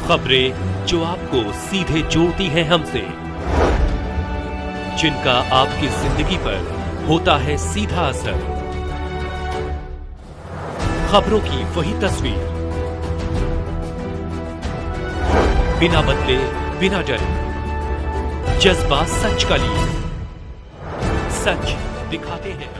खबरें जो आपको सीधे जोड़ती हैं हमसे, जिनका आपकी जिंदगी पर होता है सीधा असर। खबरों की वही तस्वीर, बिना बदले बिना डरे, जज्बा सच का लिए, सच दिखाते हैं।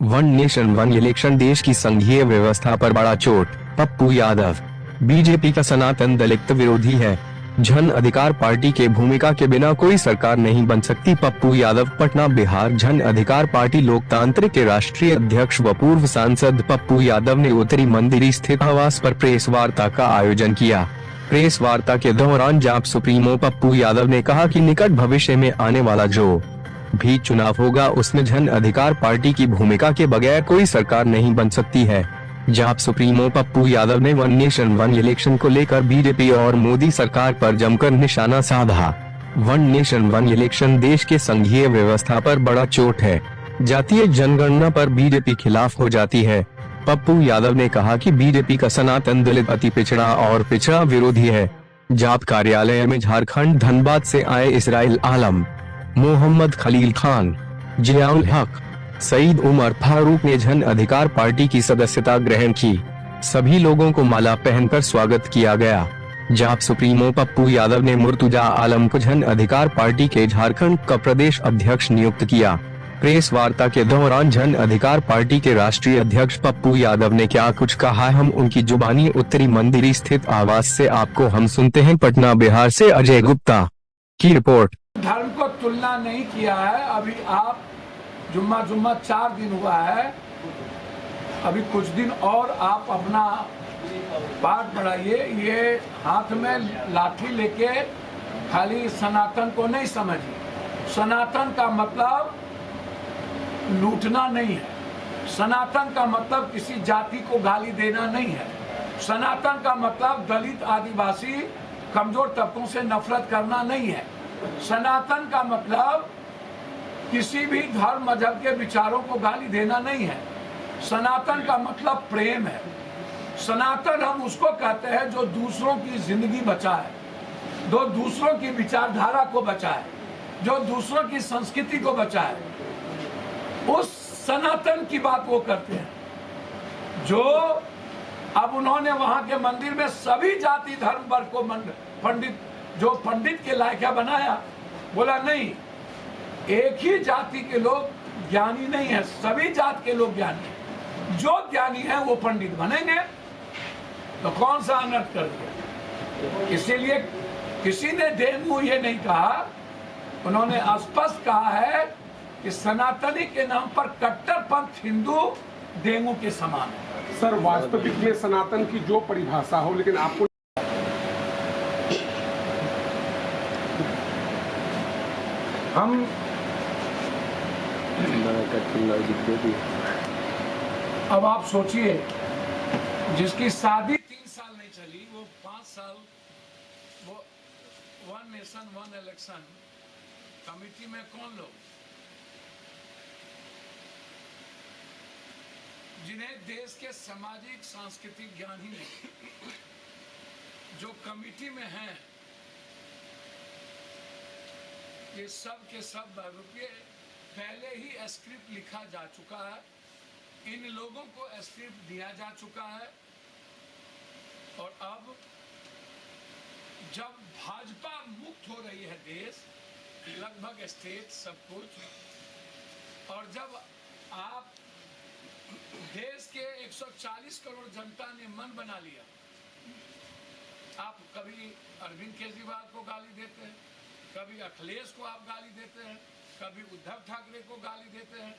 वन नेशन वन इलेक्शन, देश की संघीय व्यवस्था पर बड़ा चोट। पप्पू यादव बीजेपी का सनातन दलित विरोधी है। जन अधिकार पार्टी के भूमिका के बिना कोई सरकार नहीं बन सकती। पप्पू यादव पटना, बिहार। जन अधिकार पार्टी लोकतांत्रिक के राष्ट्रीय अध्यक्ष व पूर्व सांसद पप्पू यादव ने उत्तरी मंदिर स्थित आवास पर प्रेस वार्ता का आयोजन किया। प्रेस वार्ता के दौरान जाप सुप्रीमो पप्पू यादव ने कहा कि निकट भविष्य में आने वाला जो भी चुनाव होगा उसमें जन अधिकार पार्टी की भूमिका के बगैर कोई सरकार नहीं बन सकती है। जाप सुप्रीमो पप्पू यादव ने वन नेशन वन इलेक्शन को लेकर बीजेपी और मोदी सरकार पर जमकर निशाना साधा। वन नेशन वन इलेक्शन देश के संघीय व्यवस्था पर बड़ा चोट है। जातीय जनगणना पर बीजेपी खिलाफ हो जाती है। पप्पू यादव ने कहा कि बीजेपी का सनातन दलित अति पिछड़ा और पिछड़ा विरोधी है। जाप कार्यालय में झारखंड धनबाद से आए इसराइल आलम, मोहम्मद खलील खान, जियाउल हक, सईद उमर फारूक ने जन अधिकार पार्टी की सदस्यता ग्रहण की। सभी लोगों को माला पहनकर स्वागत किया गया। जाप सुप्रीमो पप्पू यादव ने मुर्तुजा आलम को जन अधिकार पार्टी के झारखंड का प्रदेश अध्यक्ष नियुक्त किया। प्रेस वार्ता के दौरान जन अधिकार पार्टी के राष्ट्रीय अध्यक्ष पप्पू यादव ने क्या कुछ कहा, हम उनकी जुबानी उत्तरी मंदिर स्थित आवास से आपको हम सुनते हैं। पटना, बिहार से अजय गुप्ता की रिपोर्ट। धर्म को तुलना नहीं किया है। अभी आप जुम्मा 4 दिन हुआ है, अभी कुछ दिन और आप अपना बात बढ़ाइए। ये हाथ में लाठी लेके खाली सनातन को नहीं समझिए। सनातन का मतलब लूटना नहीं है। सनातन का मतलब किसी जाति को गाली देना नहीं है। सनातन का मतलब दलित, आदिवासी, कमजोर तबकों से नफरत करना नहीं है। सनातन का मतलब किसी भी धर्म मजहब के विचारों को गाली देना नहीं है। सनातन का मतलब प्रेम है। सनातन हम उसको कहते हैं जो दूसरों की जिंदगी बचाए, जो दूसरों की विचारधारा को बचाए, जो दूसरों की संस्कृति को बचाए। उस सनातन की बात वो करते हैं। जो अब उन्होंने वहां के मंदिर में सभी जाति धर्म वर्ग को पंडित के लायक बनाया। बोला नहीं, एक ही जाति के लोग ज्ञानी नहीं है, सभी जात के लोग ज्ञानी हैं। जो ज्ञानी है वो पंडित बनेंगे। तो कौन सा अनर्थ कर दिया। इसीलिए किसी ने डेंगू ये नहीं कहा। उन्होंने स्पष्ट कहा है कि सनातनी के नाम पर कट्टरपंथ हिंदू डेंगू के समान है। सर, वास्तविक में सनातन की जो परिभाषा हो, लेकिन आपको हम अब आप सोचिए, जिसकी शादी 3 साल नहीं चली, वो 5 साल वो one nation one election committee में कौन लोग, जिन्हें देश के सामाजिक सांस्कृतिक ज्ञान ही नहीं, जो कमेटी में हैं, ये सब के सब रुपये पहले ही स्क्रिप्ट लिखा जा चुका है। इन लोगों को स्क्रिप्ट दिया जा चुका है। और अब जब भाजपा मुक्त हो रही है देश, लगभग स्टेट सब कुछ, और जब आप देश के 140 करोड़ जनता ने मन बना लिया, आप कभी अरविंद केजरीवाल को गाली देते हैं, कभी अखिलेश को आप गाली देते हैं, कभी उद्धव ठाकरे को गाली देते हैं,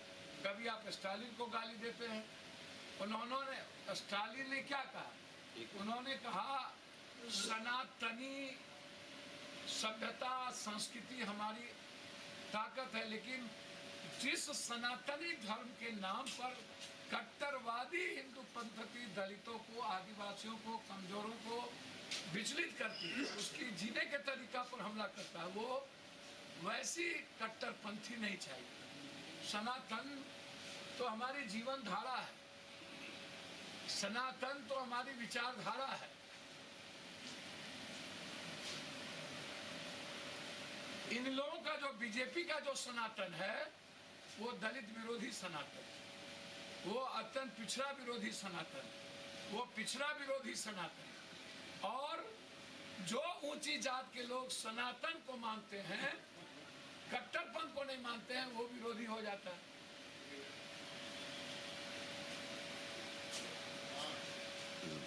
कभी आप स्टालिन को गाली देते हैं। उन्होंने, स्टालिन ने क्या कहा? उन्होंने कहा सनातनी सभ्यता संस्कृति हमारी ताकत है, लेकिन जिस सनातनी धर्म के नाम पर कट्टरवादी हिंदू पंथी दलितों को, आदिवासियों को, कमजोरों को विचलित करती है, उसकी जीने के तरीका पर हमला करता है, वो वैसी कट्टरपंथी नहीं चाहिए। सनातन तो हमारी जीवन धारा है। सनातन तो हमारी विचारधारा है। इन लोगों का जो बीजेपी का जो सनातन है वो दलित विरोधी सनातन, वो अत्यंत पिछड़ा विरोधी सनातन, वो पिछड़ा विरोधी सनातन। और जो ऊंची जात के लोग सनातन को मानते हैं, कट्टरपंथ को नहीं मानते हैं, वो विरोधी हो जाता है।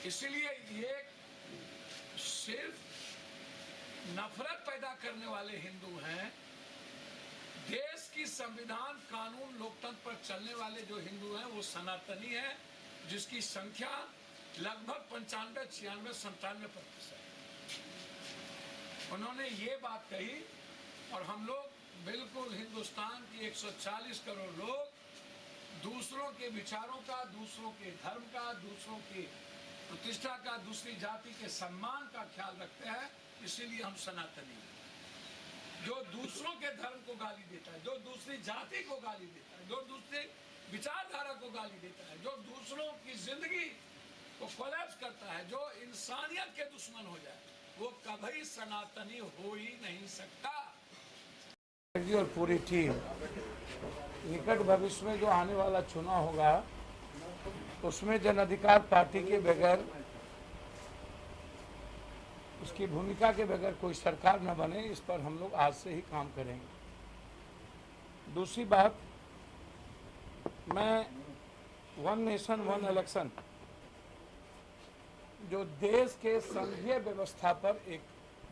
इसलिए ये सिर्फ नफरत पैदा करने वाले हिंदू हैं। देश की संविधान, कानून, लोकतंत्र पर चलने वाले जो हिंदू हैं वो सनातनी हैं, जिसकी संख्या लगभग 95-96-97%। उन्होंने ये बात कही और हम लोग बिल्कुल हिंदुस्तान की 140 करोड़ लोग दूसरों के विचारों का, दूसरों के धर्म का, दूसरों की प्रतिष्ठा का, दूसरी जाति के सम्मान का ख्याल रखते हैं। इसीलिए हम सनातनी हैं। जो दूसरों के धर्म को गाली देता है, जो दूसरी जाति को गाली देता है, जो दूसरी विचारधारा को गाली देता है, जो दूसरों की जिंदगी को कोलैप्स करता है, जो इंसानियत के दुश्मन हो जाए, वो कभी सनातनी हो ही नहीं सकता। और पूरी टीम निकट भविष्य में जो आने वाला चुनाव होगा उसमें जन अधिकार पार्टी के बगैर, उसकी भूमिका के बगैर कोई सरकार न बने, इस पर हम लोग आज से ही काम करेंगे। दूसरी बात, मैं वन नेशन वन इलेक्शन जो देश के संघीय व्यवस्था पर एक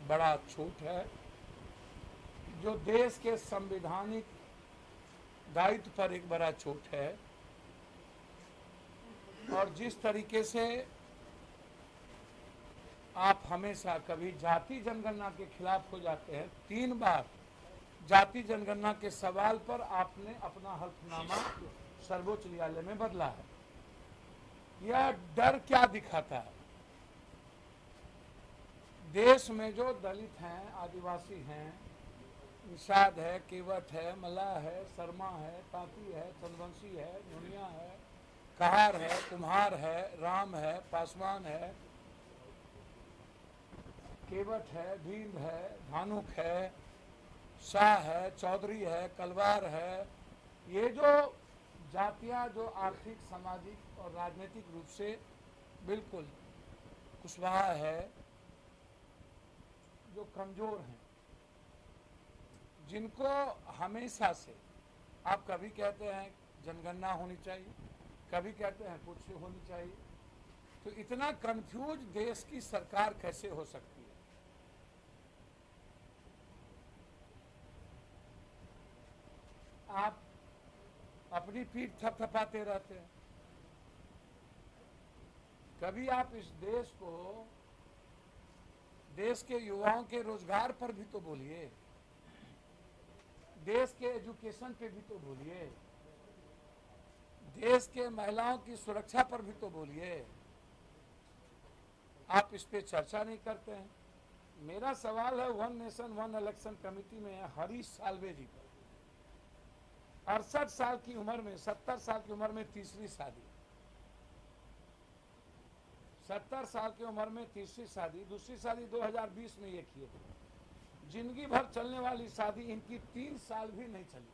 बड़ा छूट है, जो देश के संवैधानिक दायित्व पर एक बड़ा छूट है, और जिस तरीके से आप हमेशा कभी जाति जनगणना के खिलाफ हो जाते हैं, 3 बार जाति जनगणना के सवाल पर आपने अपना हल्फनामा सर्वोच्च न्यायालय में बदला है। यह डर क्या दिखाता है? देश में जो दलित हैं, आदिवासी हैं, निषाद है, केवट है, मल्लाह है, शर्मा है, तांती है, चंदवंशी है, नुनिया है, कहार है, कुम्हार है, राम है, पासवान है, केवट है, भीम है, धानुक है, शाह है, चौधरी है, कलवार है, ये जो जातियां जो आर्थिक, सामाजिक और राजनीतिक रूप से बिल्कुल कुशवाहा है, जो कमजोर हैं, जिनको हमेशा से आप कभी कहते हैं जनगणना होनी चाहिए, कभी कहते हैं कुछ होनी चाहिए, तो इतना कंफ्यूज देश की सरकार कैसे हो सकती है? आप अपनी पीठ थपथपाते रहते हैं। कभी आप इस देश को, देश के युवाओं के रोजगार पर भी तो बोलिए, देश के एजुकेशन पे भी तो बोलिए, देश के महिलाओं की सुरक्षा पर भी तो बोलिए। आप इस पे चर्चा नहीं करते हैं। मेरा सवाल है one nation one election committee में हरीश साल्वे जी पर। 68 साल की उम्र में, 70 साल की उम्र में तीसरी शादी, 70 साल की उम्र में तीसरी शादी, दूसरी शादी 2020 में ये किए थे। जिंदगी भर चलने वाली शादी इनकी 3 साल भी नहीं चली।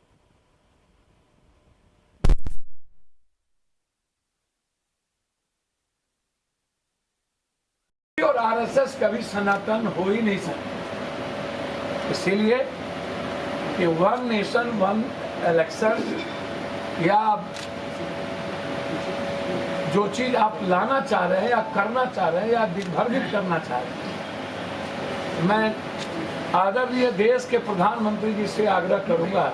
और आरएसएस कभी सनातन हो ही नहीं सकती। इसीलिए कि वन नेशन वन इलेक्शन या जो चीज आप लाना चाह रहे हैं या करना चाह रहे हैं या दिग्भ्रमित करना चाह रहे हैं, मैं आदरणीय देश के प्रधानमंत्री जी से आग्रह करूंगा,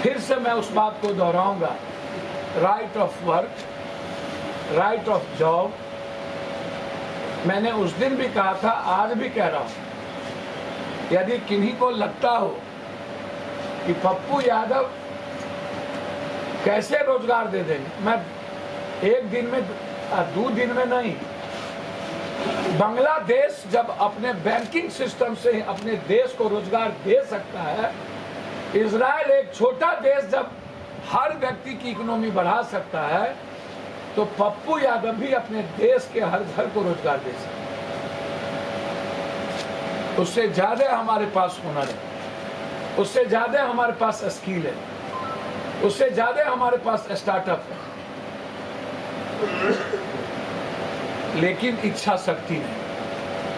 फिर से मैं उस बात को दोहराऊंगा, right of work, right of job. मैंने उस दिन भी कहा था, आज भी कह रहा हूं, यदि किन्हीं को लगता हो कि पप्पू यादव कैसे रोजगार दे देंगे, मैं 1 दिन में 2 दिन में नहीं, बांग्लादेश जब अपने बैंकिंग सिस्टम से अपने देश को रोजगार दे सकता है, इजराइल एक छोटा देश जब हर व्यक्ति की इकोनॉमी बढ़ा सकता है, तो पप्पू यादव भी अपने देश के हर घर को रोजगार दे सकते हैं। उससे ज्यादा हमारे पास हुनर है, उससे ज्यादा हमारे पास स्किल है, उससे ज्यादा हमारे पास स्टार्टअप है, लेकिन इच्छा शक्ति नहीं,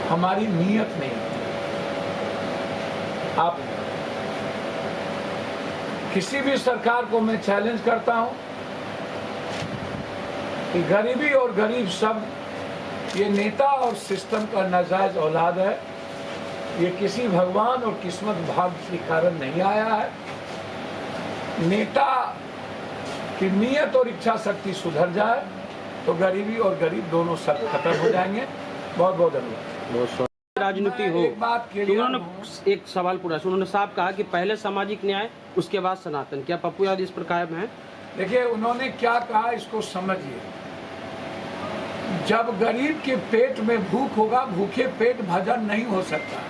हमारी नीयत नहीं। आप किसी भी सरकार को मैं चैलेंज करता हूं कि गरीबी और गरीब सब ये नेता और सिस्टम का नाजायज औलाद है। ये किसी भगवान और किस्मत भाग्य के कारण नहीं आया है। नेता की नीयत और इच्छा शक्ति सुधर जाए तो गरीबी और गरीब दोनों सब खत्म हो जाएंगे। बहुत बहुत धन्यवाद। राजनीति हो एक बात तो क्लियर उन्होंने एक सवाल पूरा उन्होंने साफ कहा कि पहले सामाजिक न्याय उसके बाद सनातन। क्या पप्पू यादव इस पर कायम है? देखिए उन्होंने क्या कहा इसको समझिए। जब गरीब के पेट में भूख होगा, भूखे पेट भजन नहीं हो सकता।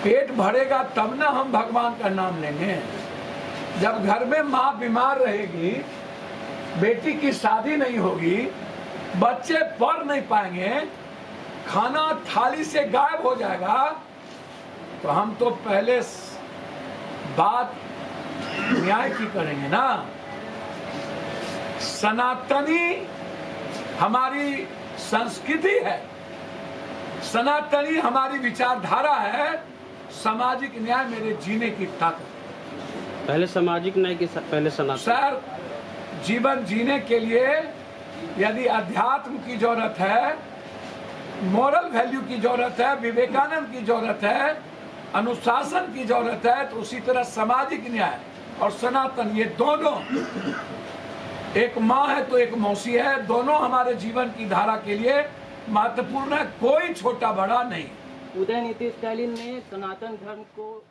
पेट भरेगा तब ना हम भगवान का नाम लेंगे। जब घर में माँ बीमार रहेगी, बेटी की शादी नहीं होगी, बच्चे पढ़ नहीं पाएंगे, खाना थाली से गायब हो जाएगा, तो हम तो पहले बात न्याय की करेंगे ना। सनातनी हमारी संस्कृति है, सनातनी हमारी विचारधारा है, सामाजिक न्याय मेरे जीने की ताकत। पहले सामाजिक न्याय के पहले सनातन। सर, जीवन जीने के लिए यदि अध्यात्म की जरूरत है, मोरल वैल्यू की जरूरत है, विवेकानंद की जरूरत है, अनुशासन की जरूरत है, तो उसी तरह सामाजिक न्याय और सनातन ये दोनों, एक माँ है तो एक मौसी है, दोनों हमारे जीवन की धारा के लिए महत्वपूर्ण है, कोई छोटा बड़ा नहीं। उदयनिधि स्टालिन ने सनातन धर्म को